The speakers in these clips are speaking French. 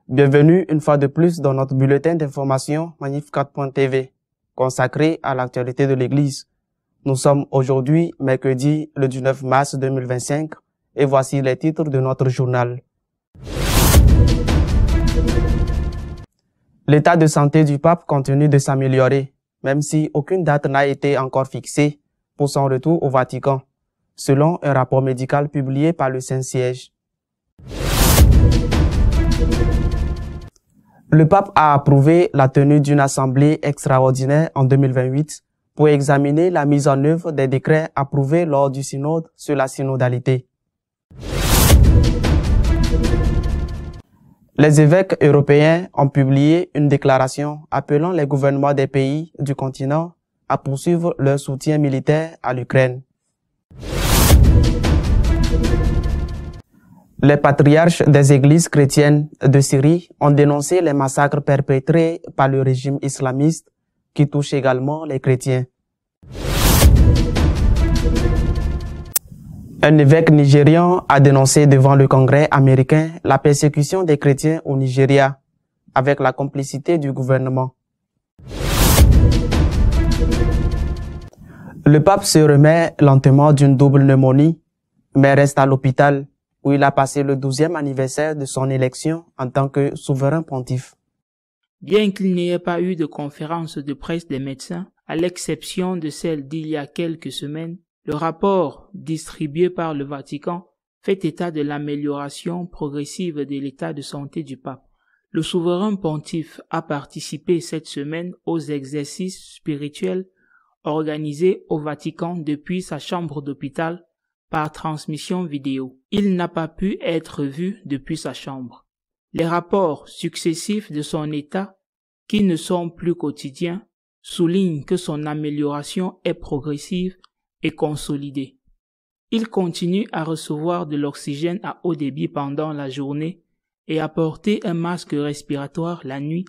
Bienvenue une fois de plus dans notre bulletin d'information Magnificat.tv, consacré à l'actualité de l'Église. Nous sommes aujourd'hui mercredi le 19 mars 2025 et voici les titres de notre journal. L'état de santé du pape continue de s'améliorer, même si aucune date n'a été encore fixée pour son retour au Vatican, selon un rapport médical publié par le Saint-Siège. Le pape a approuvé la tenue d'une assemblée extraordinaire en 2028 pour examiner la mise en œuvre des décrets approuvés lors du synode sur la synodalité. Les évêques européens ont publié une déclaration appelant les gouvernements des pays du continent à poursuivre leur soutien militaire à l'Ukraine. Les patriarches des églises chrétiennes de Syrie ont dénoncé les massacres perpétrés par le régime islamiste qui touche également les chrétiens. Un évêque nigérian a dénoncé devant le Congrès américain la persécution des chrétiens au Nigeria avec la complicité du gouvernement. Le pape se remet lentement d'une double pneumonie, mais reste à l'hôpital où il a passé le 12e anniversaire de son élection en tant que souverain pontife. Bien qu'il n'y ait pas eu de conférence de presse des médecins, à l'exception de celle d'il y a quelques semaines, le rapport distribué par le Vatican fait état de l'amélioration progressive de l'état de santé du pape. Le souverain pontife a participé cette semaine aux exercices spirituels organisés au Vatican depuis sa chambre d'hôpital par transmission vidéo. Il n'a pas pu être vu depuis sa chambre. Les rapports successifs de son état, qui ne sont plus quotidiens, soulignent que son amélioration est progressive et consolidée. Il continue à recevoir de l'oxygène à haut débit pendant la journée et à porter un masque respiratoire la nuit,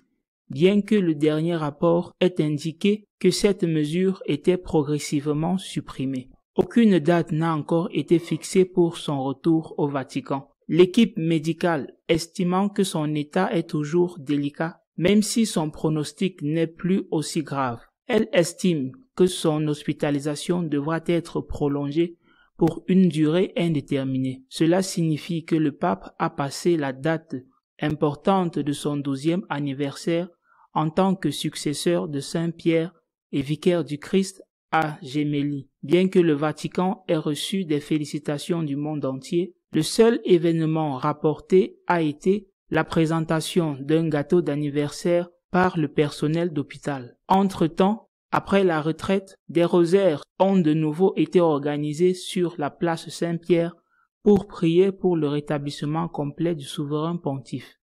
bien que le dernier rapport ait indiqué que cette mesure était progressivement supprimée. Aucune date n'a encore été fixée pour son retour au Vatican. L'équipe médicale, estimant que son état est toujours délicat, même si son pronostic n'est plus aussi grave, elle estime que son hospitalisation devra être prolongée pour une durée indéterminée. Cela signifie que le pape a passé la date importante de son 12e anniversaire en tant que successeur de Saint Pierre et vicaire du Christ à Gemelli. Bien que le Vatican ait reçu des félicitations du monde entier, le seul événement rapporté a été la présentation d'un gâteau d'anniversaire par le personnel d'hôpital. Entre-temps, après la retraite, des rosaires ont de nouveau été organisés sur la place Saint-Pierre pour prier pour le rétablissement complet du souverain pontife.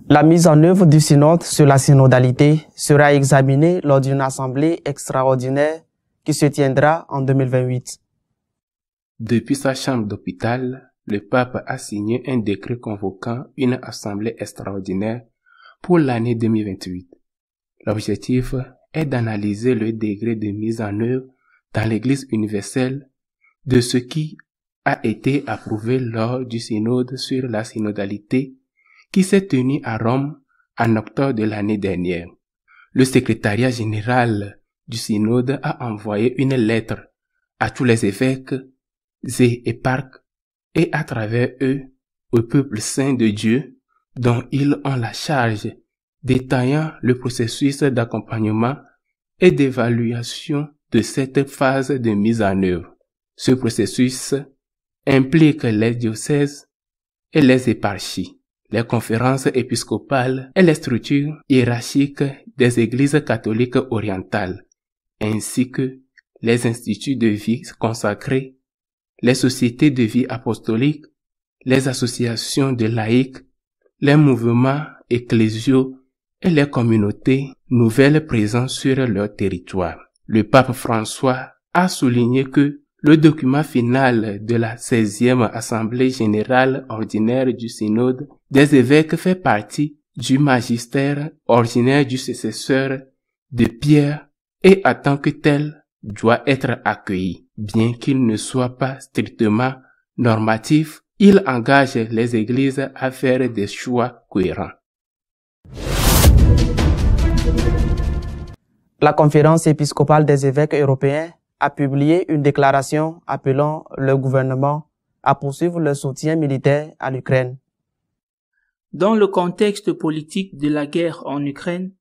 La mise en œuvre du synode sur la synodalité sera examinée lors d'une assemblée extraordinaire qui se tiendra en 2028. Depuis sa chambre d'hôpital, le pape a signé un décret convoquant une assemblée extraordinaire pour l'année 2028. L'objectif est d'analyser le degré de mise en œuvre dans l'Église universelle de ce qui a été approuvé lors du synode sur la synodalité qui s'est tenu à Rome en octobre de l'année dernière. Le secrétariat général du synode a envoyé une lettre à tous les évêques et éparques et à travers eux au peuple saint de Dieu dont ils ont la charge, détaillant le processus d'accompagnement et d'évaluation de cette phase de mise en œuvre. Ce processus implique les diocèses et les éparchies, les conférences épiscopales et les structures hiérarchiques des églises catholiques orientales, ainsi que les instituts de vie consacrés, les sociétés de vie apostolique, les associations de laïcs, les mouvements ecclésiaux et les communautés nouvelles présentes sur leur territoire. Le pape François a souligné que le document final de la 16e Assemblée générale ordinaire du synode des évêques fait partie du magistère ordinaire du successeur de Pierre et en tant que tel doit être accueilli. Bien qu'il ne soit pas strictement normatif, il engage les églises à faire des choix cohérents. La conférence épiscopale des évêques européens a publié une déclaration appelant le gouvernement à poursuivre le soutien militaire à l'Ukraine. Dans le contexte politique de la guerre en Ukraine,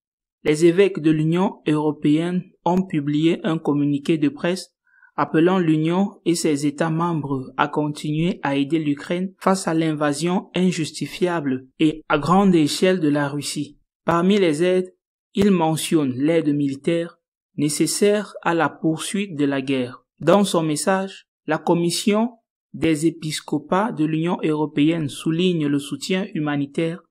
les évêques de l'Union européenne ont publié un communiqué de presse appelant l'Union et ses États membres à continuer à aider l'Ukraine face à l'invasion injustifiable et à grande échelle de la Russie. Parmi les aides, ils mentionnent l'aide militaire nécessaire à la poursuite de la guerre. Dans son message, la Commission des épiscopats de l'Union européenne souligne le soutien humanitaire,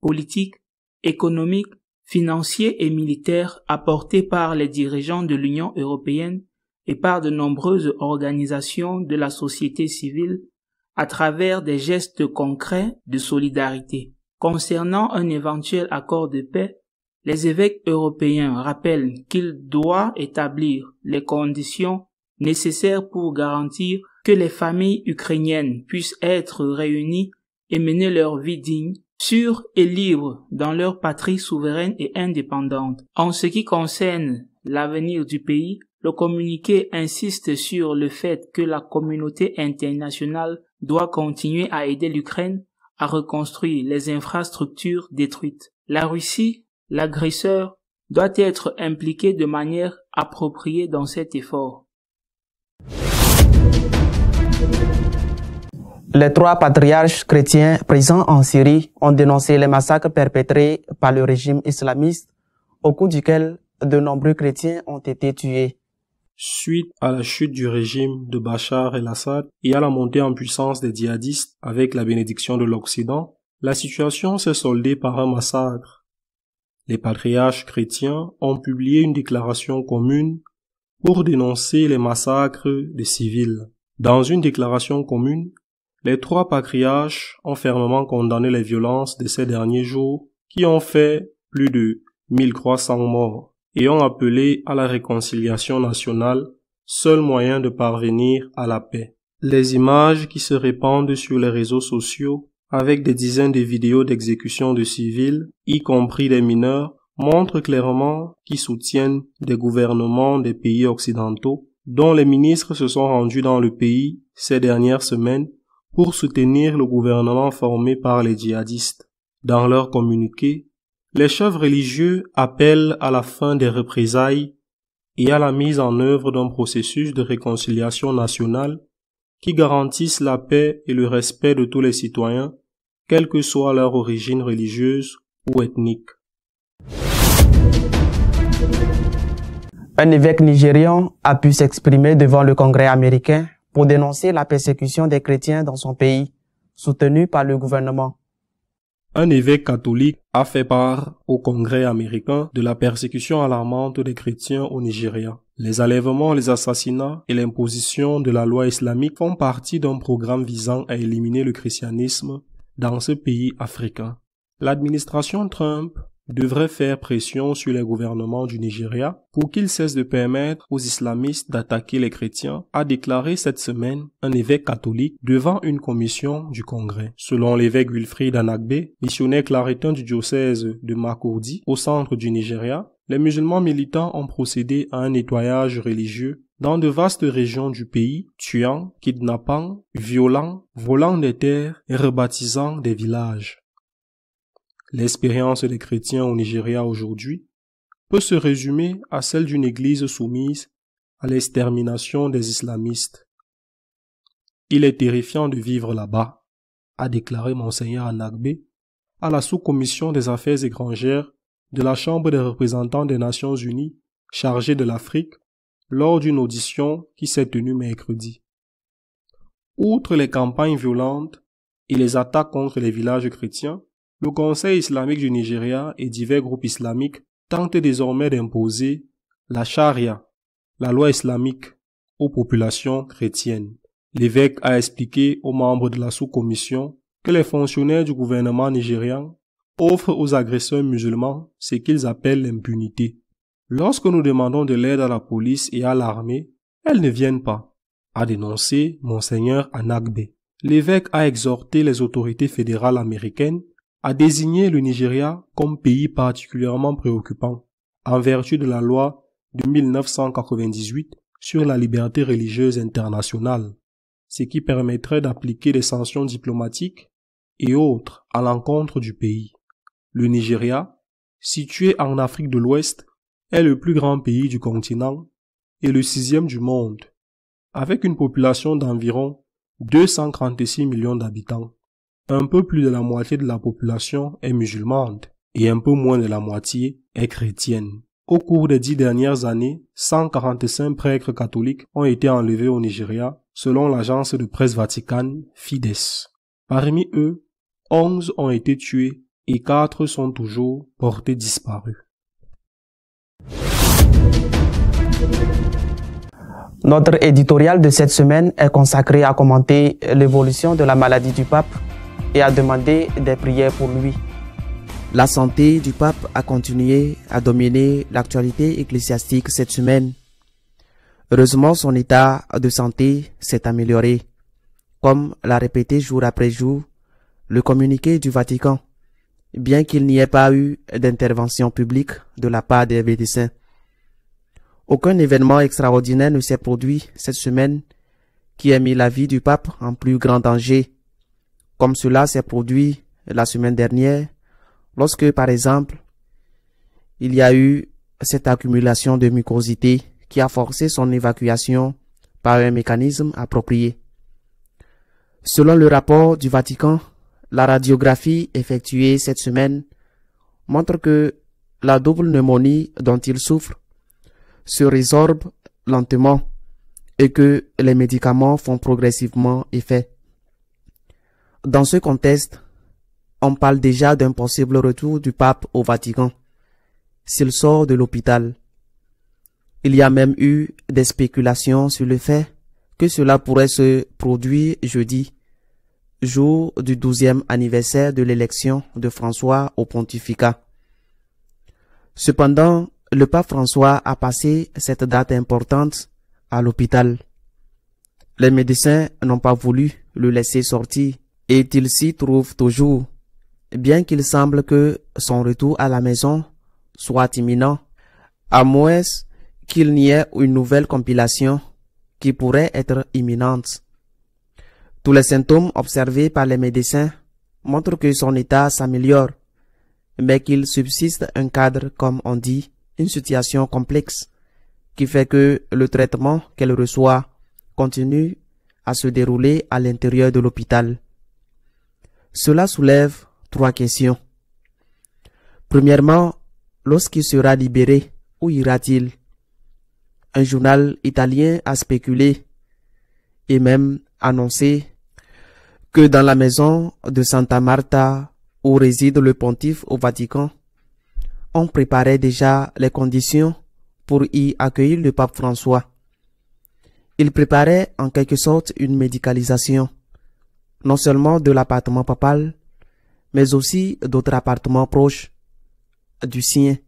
politique, économique, financier et militaire apporté par les dirigeants de l'Union européenne et par de nombreuses organisations de la société civile à travers des gestes concrets de solidarité. Concernant un éventuel accord de paix, les évêques européens rappellent qu'il doit établir les conditions nécessaires pour garantir que les familles ukrainiennes puissent être réunies et mener leur vie digne, sûre et libre dans leur patrie souveraine et indépendante. En ce qui concerne l'avenir du pays, le communiqué insiste sur le fait que la communauté internationale doit continuer à aider l'Ukraine à reconstruire les infrastructures détruites. La Russie, l'agresseur, doit être impliqué de manière appropriée dans cet effort. Les 3 patriarches chrétiens présents en Syrie ont dénoncé les massacres perpétrés par le régime islamiste, au cours duquel de nombreux chrétiens ont été tués. Suite à la chute du régime de Bachar el-Assad et à la montée en puissance des djihadistes avec la bénédiction de l'Occident, la situation s'est soldée par un massacre. Les patriarches chrétiens ont publié une déclaration commune pour dénoncer les massacres des civils. Dans une déclaration commune, les 3 patriarches ont fermement condamné les violences de ces derniers jours qui ont fait plus de 1300 morts et ont appelé à la réconciliation nationale, seul moyen de parvenir à la paix. Les images qui se répandent sur les réseaux sociaux avec des dizaines de vidéos d'exécution de civils, y compris des mineurs, montrent clairement qu'ils soutiennent des gouvernements des pays occidentaux dont les ministres se sont rendus dans le pays ces dernières semaines pour soutenir le gouvernement formé par les djihadistes. Dans leur communiqué, les chefs religieux appellent à la fin des représailles et à la mise en œuvre d'un processus de réconciliation nationale qui garantisse la paix et le respect de tous les citoyens, quelle que soit leur origine religieuse ou ethnique. Un évêque nigérian a pu s'exprimer devant le Congrès américain pour dénoncer la persécution des chrétiens dans son pays, soutenue par le gouvernement. Un évêque catholique a fait part au Congrès américain de la persécution alarmante des chrétiens au Nigeria. Les enlèvements, les assassinats et l'imposition de la loi islamique font partie d'un programme visant à éliminer le christianisme dans ce pays africain. L'administration Trump devrait faire pression sur les gouvernements du Nigeria pour qu'ils cessent de permettre aux islamistes d'attaquer les chrétiens, a déclaré cette semaine un évêque catholique devant une commission du Congrès. Selon l'évêque Wilfrid Anagbe, missionnaire claretin du diocèse de Makurdi, au centre du Nigeria, les musulmans militants ont procédé à un nettoyage religieux dans de vastes régions du pays, tuant, kidnappant, violant, volant des terres et rebaptisant des villages. L'expérience des chrétiens au Nigeria aujourd'hui peut se résumer à celle d'une église soumise à l'extermination des islamistes. Il est terrifiant de vivre là-bas, a déclaré Monseigneur Anagbe à la sous-commission des affaires étrangères de la Chambre des représentants des Nations Unies chargée de l'Afrique lors d'une audition qui s'est tenue mercredi. Outre les campagnes violentes et les attaques contre les villages chrétiens, le Conseil islamique du Nigeria et divers groupes islamiques tentent désormais d'imposer la charia, la loi islamique, aux populations chrétiennes. L'évêque a expliqué aux membres de la sous-commission que les fonctionnaires du gouvernement nigérian offre aux agresseurs musulmans ce qu'ils appellent l'impunité. Lorsque nous demandons de l'aide à la police et à l'armée, elles ne viennent pas, a dénoncé Monseigneur Anagbe. L'évêque a exhorté les autorités fédérales américaines à désigner le Nigeria comme pays particulièrement préoccupant, en vertu de la loi de 1998 sur la liberté religieuse internationale, ce qui permettrait d'appliquer des sanctions diplomatiques et autres à l'encontre du pays. Le Nigeria, situé en Afrique de l'Ouest, est le plus grand pays du continent et le 6e du monde, avec une population d'environ 236 millions d'habitants. Un peu plus de la moitié de la population est musulmane et un peu moins de la moitié est chrétienne. Au cours des 10 dernières années, 145 prêtres catholiques ont été enlevés au Nigeria, selon l'agence de presse vaticane Fides. Parmi eux, 11 ont été tués et 4 sont toujours portés disparus. Notre éditorial de cette semaine est consacré à commenter l'évolution de la maladie du pape et à demander des prières pour lui. La santé du pape a continué à dominer l'actualité ecclésiastique cette semaine. Heureusement, son état de santé s'est amélioré, comme l'a répété jour après jour le communiqué du Vatican, bien qu'il n'y ait pas eu d'intervention publique de la part des médecins. Aucun événement extraordinaire ne s'est produit cette semaine qui ait mis la vie du pape en plus grand danger, comme cela s'est produit la semaine dernière, lorsque, par exemple, il y a eu cette accumulation de mucosité qui a forcé son évacuation par un mécanisme approprié. Selon le rapport du Vatican, la radiographie effectuée cette semaine montre que la double pneumonie dont il souffre se résorbe lentement et que les médicaments font progressivement effet. Dans ce contexte, on parle déjà d'un possible retour du pape au Vatican s'il sort de l'hôpital. Il y a même eu des spéculations sur le fait que cela pourrait se produire jeudi, jour du 12e anniversaire de l'élection de François au pontificat. Cependant, le pape François a passé cette date importante à l'hôpital. Les médecins n'ont pas voulu le laisser sortir et il s'y trouve toujours, bien qu'il semble que son retour à la maison soit imminent, à moins qu'il n'y ait une nouvelle compilation qui pourrait être imminente. Tous les symptômes observés par les médecins montrent que son état s'améliore, mais qu'il subsiste un cadre, comme on dit, une situation complexe, qui fait que le traitement qu'elle reçoit continue à se dérouler à l'intérieur de l'hôpital. Cela soulève 3 questions. Premièrement, lorsqu'il sera libéré, où ira-t-il? Un journal italien a spéculé et même annoncé que dans la maison de Santa Marta, où réside le pontife au Vatican, on préparait déjà les conditions pour y accueillir le pape François. Il préparait en quelque sorte une médicalisation, non seulement de l'appartement papal, mais aussi d'autres appartements proches du sien.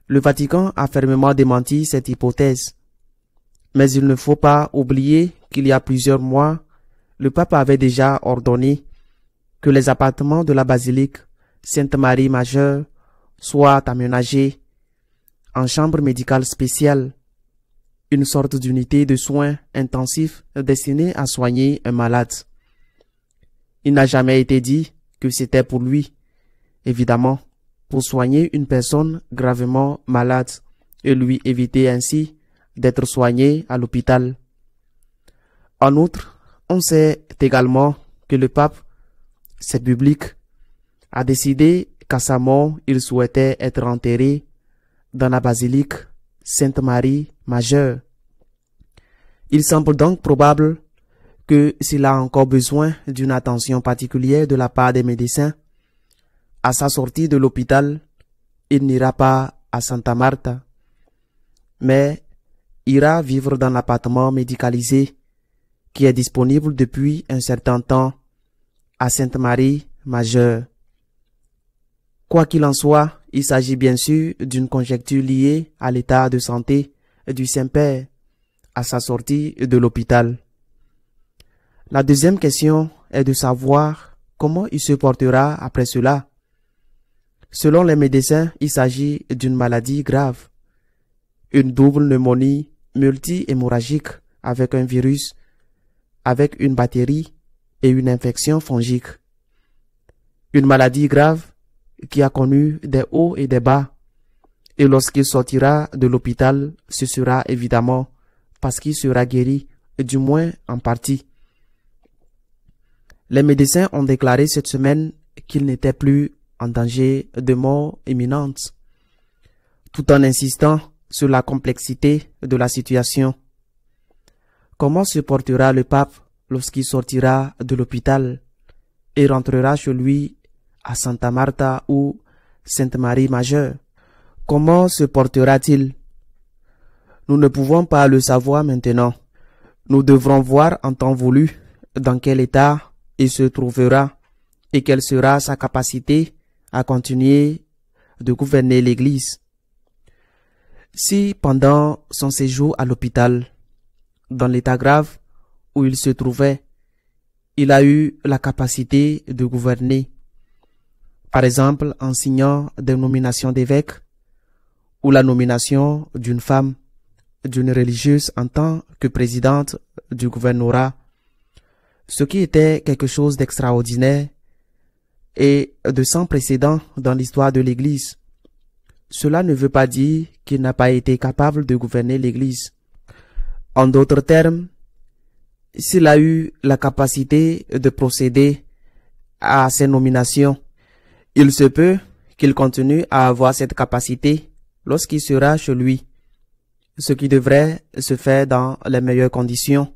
Le Vatican a fermement démenti cette hypothèse. Mais il ne faut pas oublier qu'il y a plusieurs mois, le pape avait déjà ordonné que les appartements de la basilique Sainte-Marie Majeure soient aménagés en chambre médicale spéciale, une sorte d'unité de soins intensifs destinée à soigner un malade. Il n'a jamais été dit que c'était pour lui, évidemment, pour soigner une personne gravement malade et lui éviter ainsi d'être soigné à l'hôpital. En outre, on sait également que le pape, c'est public, a décidé qu'à sa mort, il souhaitait être enterré dans la basilique Sainte-Marie Majeure. Il semble donc probable que s'il a encore besoin d'une attention particulière de la part des médecins, à sa sortie de l'hôpital, il n'ira pas à Santa Marta, mais ira vivre dans l'appartement médicalisé qui est disponible depuis un certain temps à Sainte-Marie Majeure. Quoi qu'il en soit, il s'agit bien sûr d'une conjecture liée à l'état de santé du Saint-Père à sa sortie de l'hôpital. La deuxième question est de savoir comment il se portera après cela. Selon les médecins, il s'agit d'une maladie grave, une double pneumonie multi-hémorragique avec un virus, avec une bactérie et une infection fongique. Une maladie grave qui a connu des hauts et des bas. Et lorsqu'il sortira de l'hôpital, ce sera évidemment parce qu'il sera guéri, du moins en partie. Les médecins ont déclaré cette semaine qu'il n'était plus en danger de mort imminente, tout en insistant sur la complexité de la situation. Comment se portera le pape lorsqu'il sortira de l'hôpital et rentrera chez lui à Santa Marta ou Sainte-Marie Majeure? Comment se portera-t-il? Nous ne pouvons pas le savoir maintenant. Nous devrons voir en temps voulu dans quel état il se trouvera et quelle sera sa capacité à continuer de gouverner l'Église. Si pendant son séjour à l'hôpital, dans l'état grave où il se trouvait, il a eu la capacité de gouverner, par exemple en signant des nominations d'évêques ou la nomination d'une femme, d'une religieuse en tant que présidente du gouvernorat, ce qui était quelque chose d'extraordinaire et de sans précédent dans l'histoire de l'Église. Cela ne veut pas dire qu'il n'a pas été capable de gouverner l'Église. En d'autres termes, s'il a eu la capacité de procéder à ces nominations, il se peut qu'il continue à avoir cette capacité lorsqu'il sera chez lui, ce qui devrait se faire dans les meilleures conditions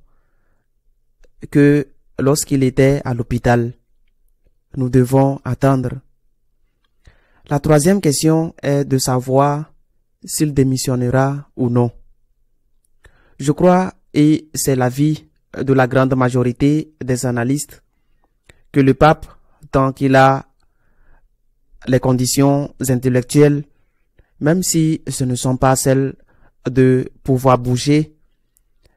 que lorsqu'il était à l'hôpital. Nous devons attendre. La troisième question est de savoir s'il démissionnera ou non. Je crois, et c'est l'avis de la grande majorité des analystes, que le pape, tant qu'il a les conditions intellectuelles, même si ce ne sont pas celles de pouvoir bouger,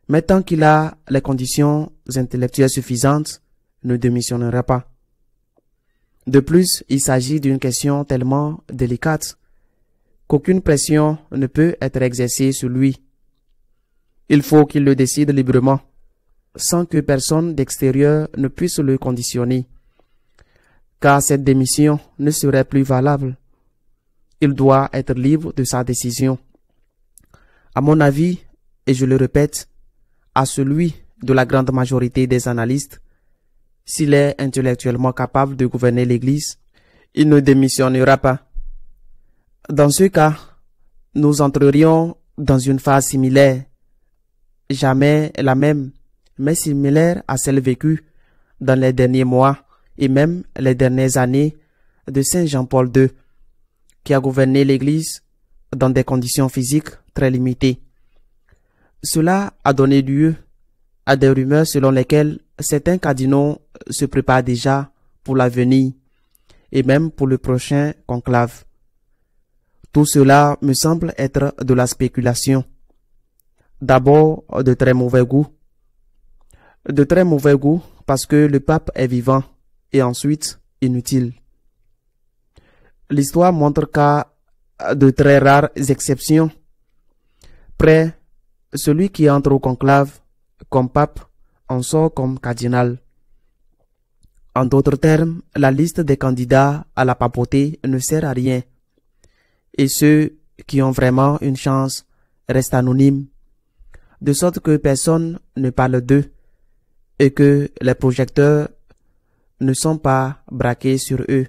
mais tant qu'il a les conditions intellectuelles suffisantes, ne démissionnera pas. De plus, il s'agit d'une question tellement délicate qu'aucune pression ne peut être exercée sur lui. Il faut qu'il le décide librement, sans que personne d'extérieur ne puisse le conditionner, car cette démission ne serait plus valable. Il doit être libre de sa décision. À mon avis, et je le répète, à celui de la grande majorité des analystes, s'il est intellectuellement capable de gouverner l'Église, il ne démissionnera pas. Dans ce cas, nous entrerions dans une phase similaire, jamais la même, mais similaire à celle vécue dans les derniers mois et même les dernières années de Saint Jean-Paul II, qui a gouverné l'Église dans des conditions physiques très limitées. Cela a donné lieu à des rumeurs selon lesquelles certains cardinaux se préparent déjà pour l'avenir et même pour le prochain conclave. Tout cela me semble être de la spéculation. D'abord, de très mauvais goût. De très mauvais goût parce que le pape est vivant et ensuite inutile. L'histoire montre qu'à de très rares exceptions près, celui qui entre au conclave comme pape en sort comme cardinal. En d'autres termes, la liste des candidats à la papauté ne sert à rien, et ceux qui ont vraiment une chance restent anonymes, de sorte que personne ne parle d'eux et que les projecteurs ne sont pas braqués sur eux.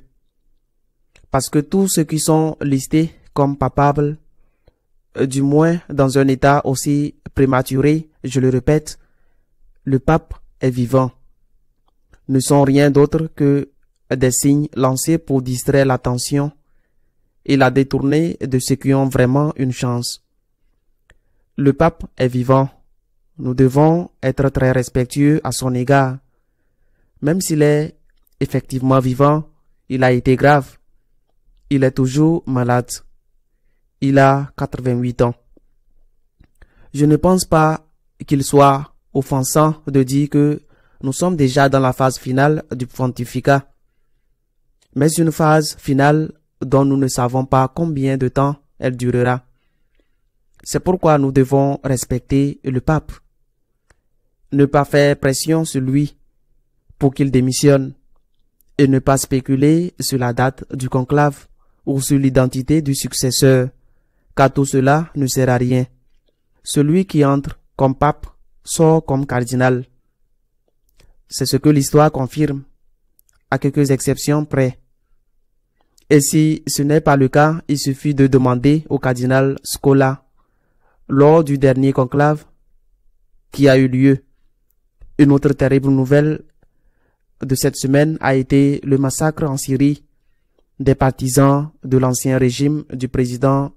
Parce que tous ceux qui sont listés comme papables, du moins dans un état aussi prématuré, je le répète, le pape est vivant, ne sont rien d'autre que des signes lancés pour distraire l'attention et la détourner de ceux qui ont vraiment une chance. Le pape est vivant. Nous devons être très respectueux à son égard. Même s'il est effectivement vivant, il a été grave. il est toujours malade. Il a 88 ans. Je ne pense pas qu'il soit offensant de dire que nous sommes déjà dans la phase finale du pontificat, mais une phase finale dont nous ne savons pas combien de temps elle durera. C'est pourquoi nous devons respecter le pape, ne pas faire pression sur lui pour qu'il démissionne et ne pas spéculer sur la date du conclave ou sur l'identité du successeur, car tout cela ne sert à rien. Celui qui entre comme pape sort comme cardinal. C'est ce que l'histoire confirme, à quelques exceptions près. Et si ce n'est pas le cas, il suffit de demander au cardinal Scola, lors du dernier conclave qui a eu lieu. Une autre terrible nouvelle de cette semaine a été le massacre en Syrie des partisans de l'ancien régime du président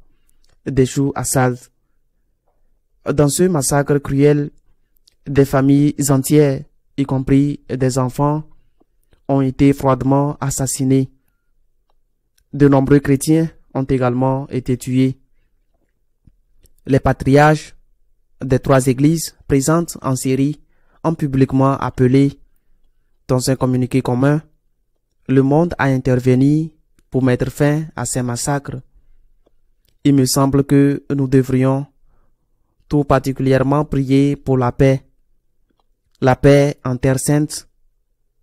Bachar Assad. Dans ce massacre cruel, des familles entières, y compris des enfants, ont été froidement assassinés. De nombreux chrétiens ont également été tués. Les patriarches des 3 églises présentes en Syrie ont publiquement appelé, dans un communiqué commun, le monde à intervenir pour mettre fin à ces massacres. Il me semble que nous devrions tout particulièrement prier pour la paix en Terre Sainte,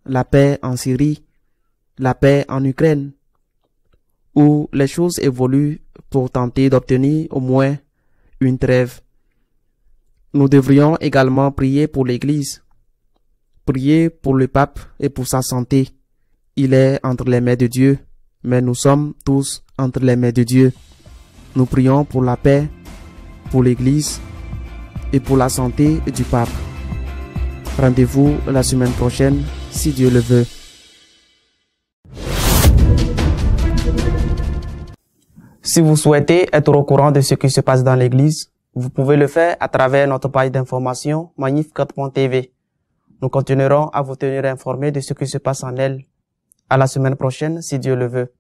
la paix en Syrie, la paix en Ukraine, où les choses évoluent pour tenter d'obtenir au moins une trêve. Nous devrions également prier pour l'Église, prier pour le pape et pour sa santé. Il est entre les mains de Dieu, mais nous sommes tous entre les mains de Dieu. Nous prions pour la paix, pour l'Église et pour la santé du pape. Rendez-vous la semaine prochaine, si Dieu le veut. Si vous souhaitez être au courant de ce qui se passe dans l'Église, vous pouvez le faire à travers notre page d'information Magnificat.tv. Nous continuerons à vous tenir informés de ce qui se passe en elle. À la semaine prochaine, si Dieu le veut.